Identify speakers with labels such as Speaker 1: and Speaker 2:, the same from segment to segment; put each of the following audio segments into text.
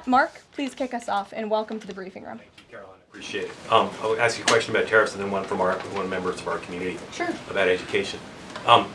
Speaker 1: that, Mark, please kick us off and welcome to the briefing room.
Speaker 2: Thank you, Caroline. Appreciate it. I'll ask you a question about tariffs and then one from one members of our community.
Speaker 1: Sure.
Speaker 2: About education.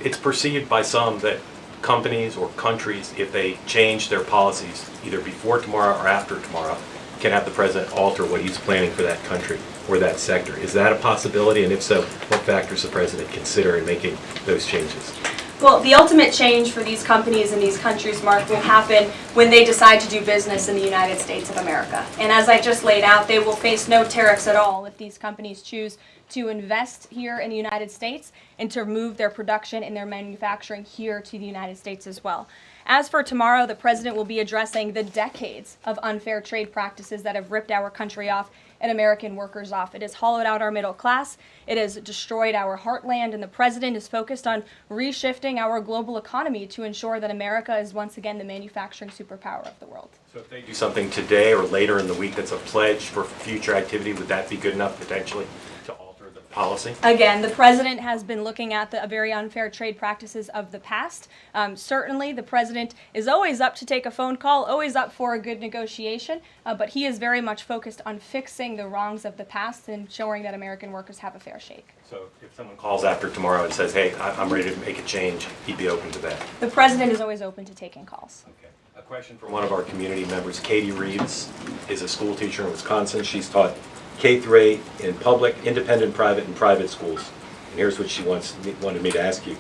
Speaker 2: It's perceived by some that companies or countries, if they change their policies either before tomorrow or after tomorrow, can have the president alter what he's planning for that country or that sector. Is that a possibility? And if so, what factors the president consider in making those changes?
Speaker 1: Well, the ultimate change for these companies and these countries, Mark, will happen when they decide to do business in the United States of America. And as I just laid out, they will face no tariffs at all if these companies choose to invest here in the United States and to move their production and their manufacturing here to the United States as well. As for tomorrow, the president will be addressing the decades of unfair trade practices that have ripped our country off and American workers off. It has hollowed out our middle class, it has destroyed our heartland, and the president is focused on reshifting our global economy to ensure that America is once again the manufacturing superpower of the world.
Speaker 2: So if they do something today or later in the week that's a pledge for future activity, would that be good enough potentially to alter the policy?
Speaker 1: Again, the president has been looking at the very unfair trade practices of the past. Certainly, the president is always up to take a phone call, always up for a good negotiation, but he is very much focused on fixing the wrongs of the past and ensuring that American workers have a fair shake.
Speaker 2: So if someone calls after tomorrow and says, hey, I'm ready to make a change, he'd be open to that?
Speaker 1: The president is always open to taking calls.
Speaker 2: Okay. A question from one of our community members. Katie Reeves is a school teacher in Wisconsin. She's taught K-8 in public, independent, private, and private schools. And here's what she wanted me to ask you.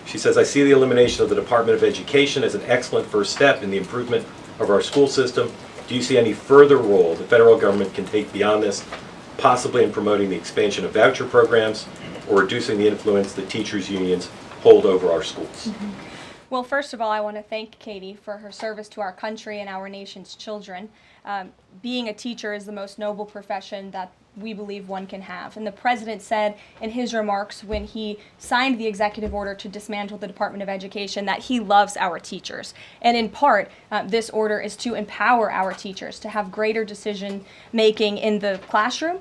Speaker 2: She says, I see the elimination of the Department of Education as an excellent first step in the improvement of our school system. Do you see any further role the federal government can take beyond this, possibly in promoting the expansion of voucher programs or reducing the influence that teachers' unions hold over our schools?
Speaker 1: Mm-hmm. Well, first of all, I want to thank Katie for her service to our country and our nation's children. Being a teacher is the most noble profession that we believe one can have. And the president said in his remarks when he signed the executive order to dismantle the Department of Education that he loves our teachers. And in part, this order is to empower our teachers to have greater decision making in the classroom.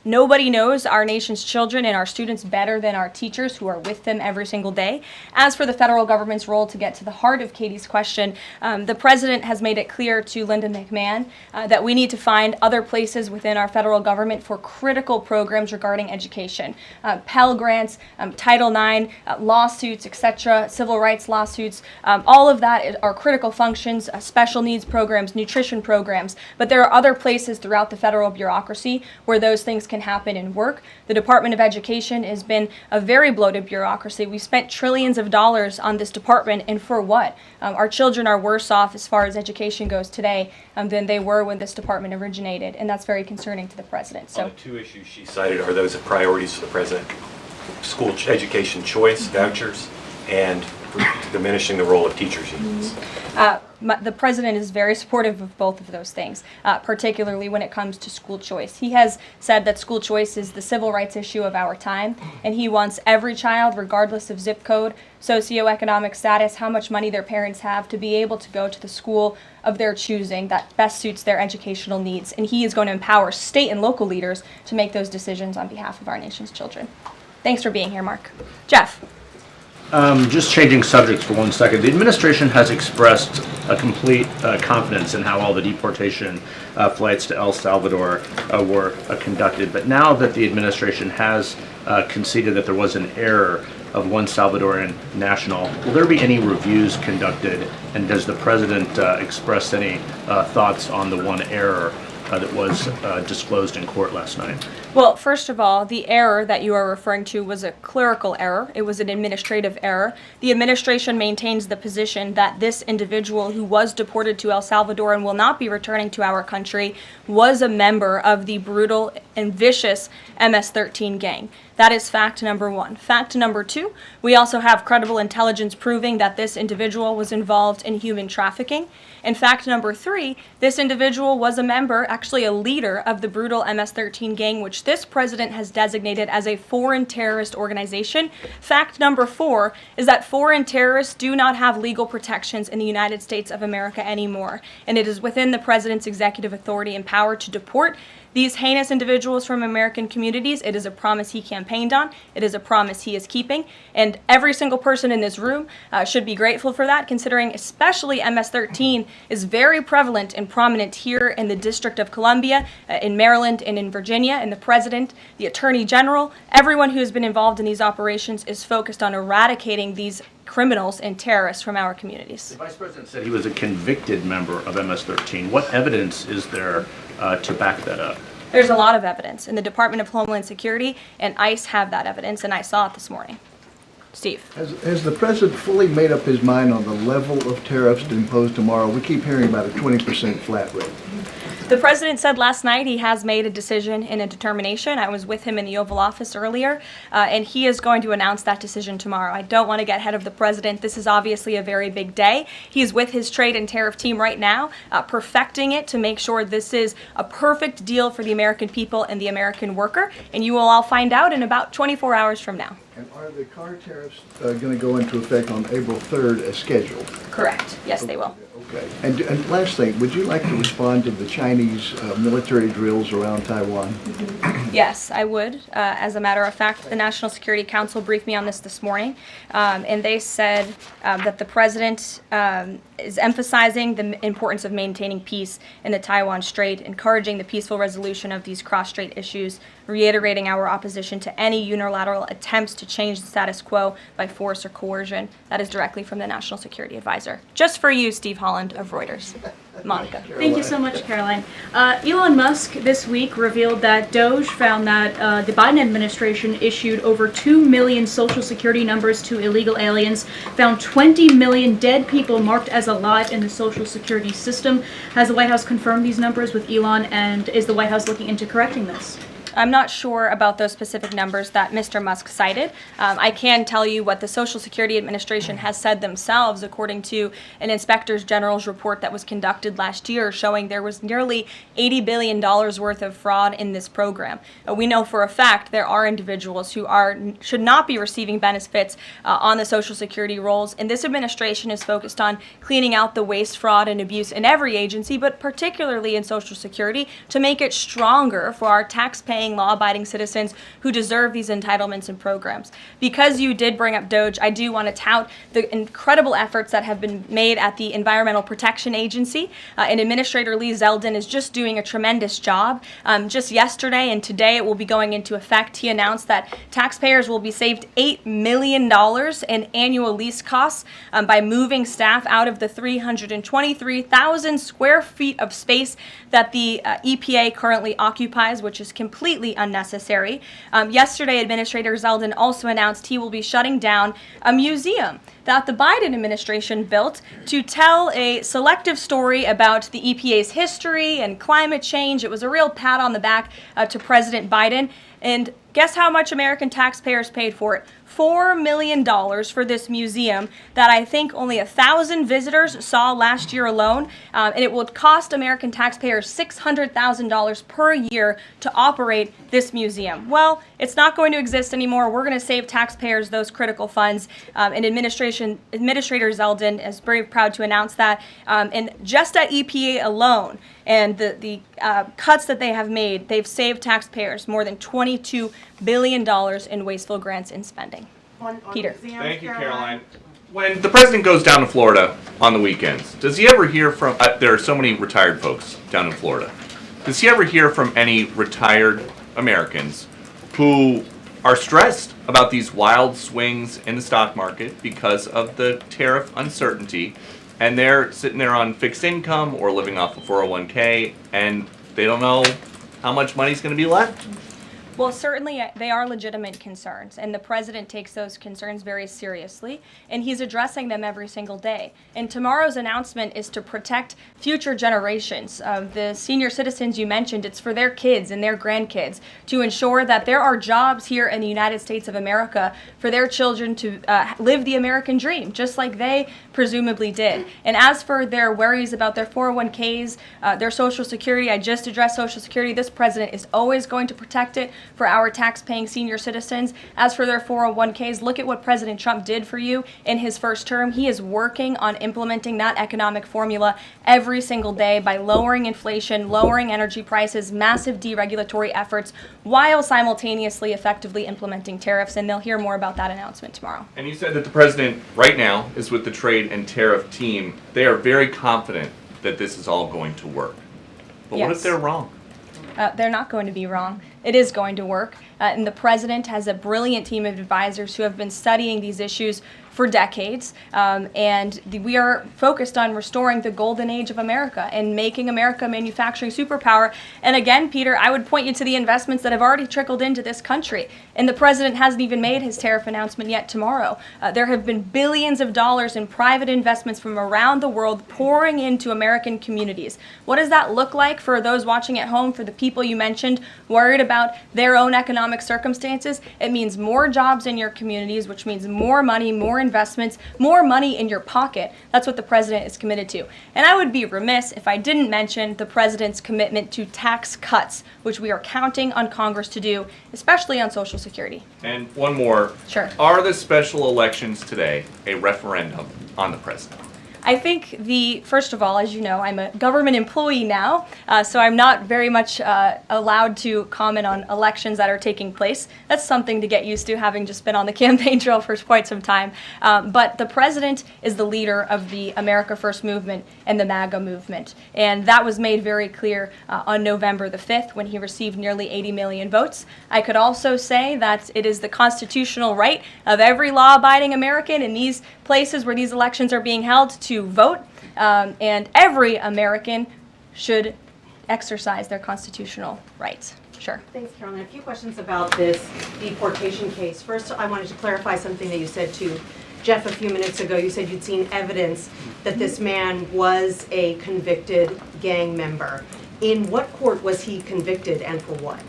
Speaker 1: Nobody knows our nation's children and our students better than our teachers who are with them every single day. As for the federal government's role, to get to the heart of Katie's question, the president has made it clear to Linda McMahon that we need to find other places within our federal government for critical programs regarding education. Pell Grants, Title IX, lawsuits, etc., civil rights lawsuits, all of that are critical functions, special needs programs, nutrition programs, but there are other places throughout the federal bureaucracy where those things can happen and work. The Department of Education has been a very bloated bureaucracy. We spent trillions of dollars on this department, and for what? Our children are worse off as far as education goes today than they were when this department originated, and that's very concerning to the president. So,
Speaker 2: the two issues she cited, are those priorities for the president? School education choice, vouchers, and diminishing the role of teachers' unions.
Speaker 1: The president is very supportive of both of those things, particularly when it comes to school choice. He has said that school choice is the civil rights issue of our time, and he wants every child, regardless of zip code, socioeconomic status, how much money their parents have, to be able to go to the school of their choosing that best suits their educational needs. And he is going to empower state and local leaders to make those decisions on behalf of our nation's children. Thanks for being here, Mark. Jeff.
Speaker 3: Just changing subjects for 1 second. The administration has expressed a complete confidence in how all the deportation flights to El Salvador were conducted. But now that the administration has conceded that there was an error of one Salvadoran national, will there be any reviews conducted? And does the president express any thoughts on the one error that was disclosed in court last night?
Speaker 1: Well, first of all, the error that you are referring to was a clerical error. It was an administrative error. The administration maintains the position that this individual who was deported to El Salvador and will not be returning to our country was a member of the brutal and vicious MS-13 gang. That is fact number one. Fact number two, we also have credible intelligence proving that this individual was involved in human trafficking. And fact number three, this individual was a member, actually a leader, of the brutal MS-13 gang, which this president has designated as a foreign terrorist organization. Fact number 4 is that foreign terrorists do not have legal protections in the United States of America anymore, and it is within the president's executive authority and power to deport these heinous individuals from American communities. It is a promise he campaigned on. It is a promise he is keeping. And every single person in this room should be grateful for that, considering especially MS-13 is very prevalent and prominent here in the District of Columbia, in Maryland, and in Virginia. And the president, the attorney general, everyone who has been involved in these operations is focused on eradicating these criminals and terrorists from our communities.
Speaker 3: The Vice President said he was a convicted member of MS-13. What evidence is there to back that up?
Speaker 1: There's a lot of evidence, and the Department of Homeland Security and ICE have that evidence, and I saw it this morning. Steve.
Speaker 4: Has the president fully made up his mind on the level of tariffs to impose tomorrow? We keep hearing about a 20% flat rate.
Speaker 1: The president said last night he has made a decision and a determination. I was with him in the Oval Office earlier, and he is going to announce that decision tomorrow. I don't want to get ahead of the president. This is obviously a very big day. He's with his trade and tariff team right now, perfecting it to make sure this is a perfect deal for the American people and the American worker, and you will all find out in about 24 hours from now.
Speaker 4: And are the car tariffs going to go into effect on April 3rd as scheduled?
Speaker 1: Correct. Yes, they will.
Speaker 4: Okay. And last thing, would you like to respond to the Chinese military drills around Taiwan?
Speaker 1: Yes, I would. As a matter of fact, the National Security Council briefed me on this morning, and they said that the president is emphasizing the importance of maintaining peace in the Taiwan Strait, encouraging the peaceful resolution of these cross-strait issues, reiterating our opposition to any unilateral attempts to change the status quo by force or coercion. That is directly from the National Security Advisor. Just for you, Steve Holland of Reuters. Monica.
Speaker 5: Thank you so much, Caroline. Elon Musk this week revealed that Doge found that the Biden administration issued over 2 million Social Security numbers to illegal aliens, found 20 million dead people marked as alive in the Social Security system. Has the White House confirmed these numbers with Elon, and is the White House looking into correcting this?
Speaker 1: I'm not sure about those specific numbers that Mr. Musk cited. I can tell you what the Social Security Administration has said themselves, according to an Inspector General's report that was conducted last year, showing there was nearly $80 billion worth of fraud in this program. We know for a fact there are individuals who should not be receiving benefits on the Social Security rolls, and this administration is focused on cleaning out the waste, fraud, and abuse in every agency, but particularly in Social Security, to make it stronger for our tax-paying, law-abiding citizens who deserve these entitlements and programs. Because you did bring up Doge, I do want to tout the incredible efforts that have been made at the Environmental Protection Agency, and Administrator Lee Zeldin is just doing a tremendous job. Just yesterday and today it will be going into effect. He announced that taxpayers will be saved $8 million in annual lease costs by moving staff out of the 323,000 square feet of space that the EPA currently occupies, which is completely unnecessary. Yesterday, Administrator Zeldin also announced he will be shutting down a museum that the Biden administration built to tell a selective story about the EPA's history and climate change. It was a real pat on the back to President Biden. And guess how much American taxpayers paid for it? $4 million for this museum that I think only 1,000 visitors saw last year alone. And it would cost American taxpayers $600,000 per year to operate this museum. Well, it's not going to exist anymore. We're going to save taxpayers those critical funds. And Administrator Zeldin is very proud to announce that. And just at EPA alone, and the cuts that they have made, they've saved taxpayers more than $22 billion in wasteful grants and spending. Peter.
Speaker 6: Thank you, Caroline. When the president goes down to Florida on the weekends, does he ever hear from, there are so many retired folks down in Florida, does he ever hear from any retired Americans who are stressed about these wild swings in the stock market because of the tariff uncertainty, and they're sitting there on fixed income or living off a 401k, and they don't know how much money's going to be left?
Speaker 1: Well, certainly they are legitimate concerns, and the president takes those concerns very seriously, and he's addressing them every single day. And tomorrow's announcement is to protect future generations of the senior citizens you mentioned. It's for their kids and their grandkids to ensure that there are jobs here in the United States of America for their children to live the American dream, just like they presumably did. And as for their worries about their 401ks, their Social Security, I just addressed Social Security. This president is always going to protect it. for our tax-paying senior citizens. As for their 401ks, look at what President Trump did for you in his first term. He is working on implementing that economic formula every single day by lowering inflation, lowering energy prices, massive deregulatory efforts, while simultaneously effectively implementing tariffs, and they'll hear more about that announcement tomorrow.
Speaker 6: And you said that the president right now is with the trade and tariff team. They are very confident that this is all going to work. But what
Speaker 1: Yes.
Speaker 6: if they're wrong?
Speaker 1: They're not going to be wrong. It is going to work. And the president has a brilliant team of advisors who have been studying these issues for decades. We are focused on restoring the golden age of America and making America a manufacturing superpower. And again, Peter, I would point you to the investments that have already trickled into this country. And the president hasn't even made his tariff announcement yet tomorrow. There have been billions of dollars in private investments from around the world pouring into American communities. What does that look like for those watching at home, for the people you mentioned worried about their own economic circumstances? It means more jobs in your communities, which means more money, more investments, more money in your pocket. That's what the president is committed to. And I would be remiss if I didn't mention the president's commitment to tax cuts, which we are counting on Congress to do, especially on Social Security.
Speaker 6: And one more.
Speaker 1: Sure.
Speaker 6: Are the special elections today a referendum on the president?
Speaker 1: I think first of all, as you know, I'm a government employee now, so I'm not very much allowed to comment on elections that are taking place. That's something to get used to, having just been on the campaign trail for quite some time. But the president is the leader of the America First movement and the MAGA movement. And that was made very clear on November the 5th when he received nearly 80 million votes. I could also say that it is the constitutional right of every law-abiding American in these places where these elections are being held to vote, and every American should exercise their constitutional rights. Sure.
Speaker 7: Thanks, Karoline. A few questions about this deportation case. First, I wanted to clarify something that you said to Jeff a few minutes ago. You said you'd seen evidence that this man was a convicted gang member. In what court was he convicted and for what?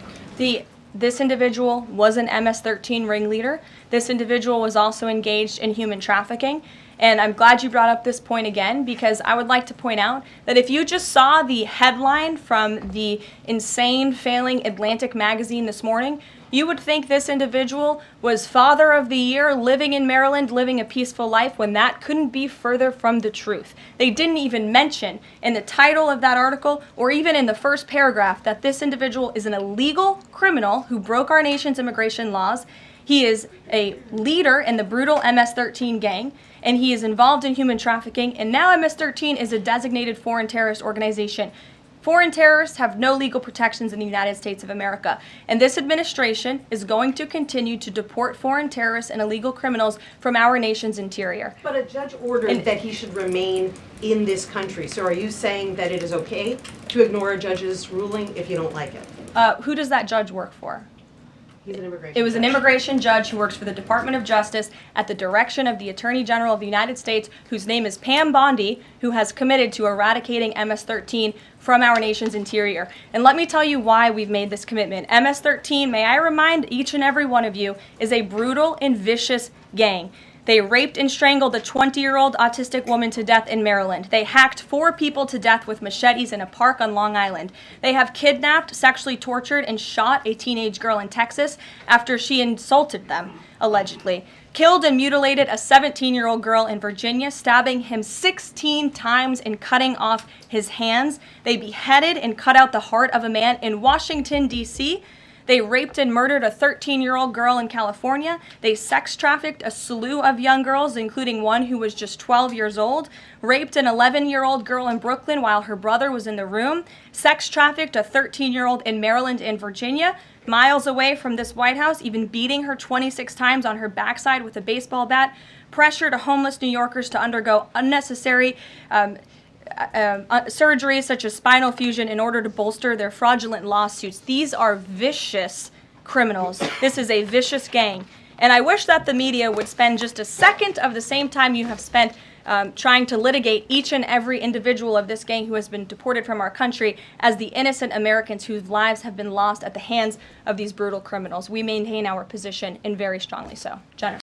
Speaker 1: This individual was an MS-13 ringleader. This individual was also engaged in human trafficking. And I'm glad you brought up this point again, because I would like to point out that if you just saw the headline from the insane, failing Atlantic magazine this morning, you would think this individual was Father of the Year, living in Maryland, living a peaceful life, when that couldn't be further from the truth. They didn't even mention in the title of that article, or even in the first paragraph, that this individual is an illegal criminal who broke our nation's immigration laws. He is a leader in the brutal MS-13 gang, and he is involved in human trafficking, and now MS-13 is a designated foreign terrorist organization. Foreign terrorists have no legal protections in the United States of America, and this administration is going to continue to deport foreign terrorists and illegal criminals from our nation's interior.
Speaker 7: But a judge ordered that he should remain in this country. So are you saying that it is okay to ignore a judge's ruling if you don't like it?
Speaker 1: Who does that judge work for?
Speaker 7: He's an immigration
Speaker 1: It was an
Speaker 7: judge.
Speaker 1: immigration judge who works for the Department of Justice at the direction of the Attorney General of the United States, whose name is Pam Bondi, who has committed to eradicating MS-13 from our nation's interior. And let me tell you why we've made this commitment. MS-13, may I remind each and every one of you, is a brutal and vicious gang. They raped and strangled a 20-year-old autistic woman to death in Maryland. They hacked 4 people to death with machetes in a park on Long Island. They have kidnapped, sexually tortured, and shot a teenage girl in Texas after she insulted them, allegedly. Killed and mutilated a 17-year-old girl in Virginia, stabbing him 16 times and cutting off his hands. They beheaded and cut out the heart of a man in Washington, D.C., They raped and murdered a 13-year-old girl in California. They sex trafficked a slew of young girls, including one who was just 12 years old. Raped an 11-year-old girl in Brooklyn while her brother was in the room. Sex trafficked a 13-year-old in Maryland and Virginia. Miles away from this White House, even beating her 26 times on her backside with a baseball bat. Pressured homeless New Yorkers to undergo unnecessary surgeries such as spinal fusion in order to bolster their fraudulent lawsuits. These are vicious criminals. This is a vicious gang. And I wish that the media would spend just a second of the same time you have spent trying to litigate each and every individual of this gang who has been deported from our country as the innocent Americans whose lives have been lost at the hands of these brutal criminals. We maintain our position, and very strongly so. Jennifer.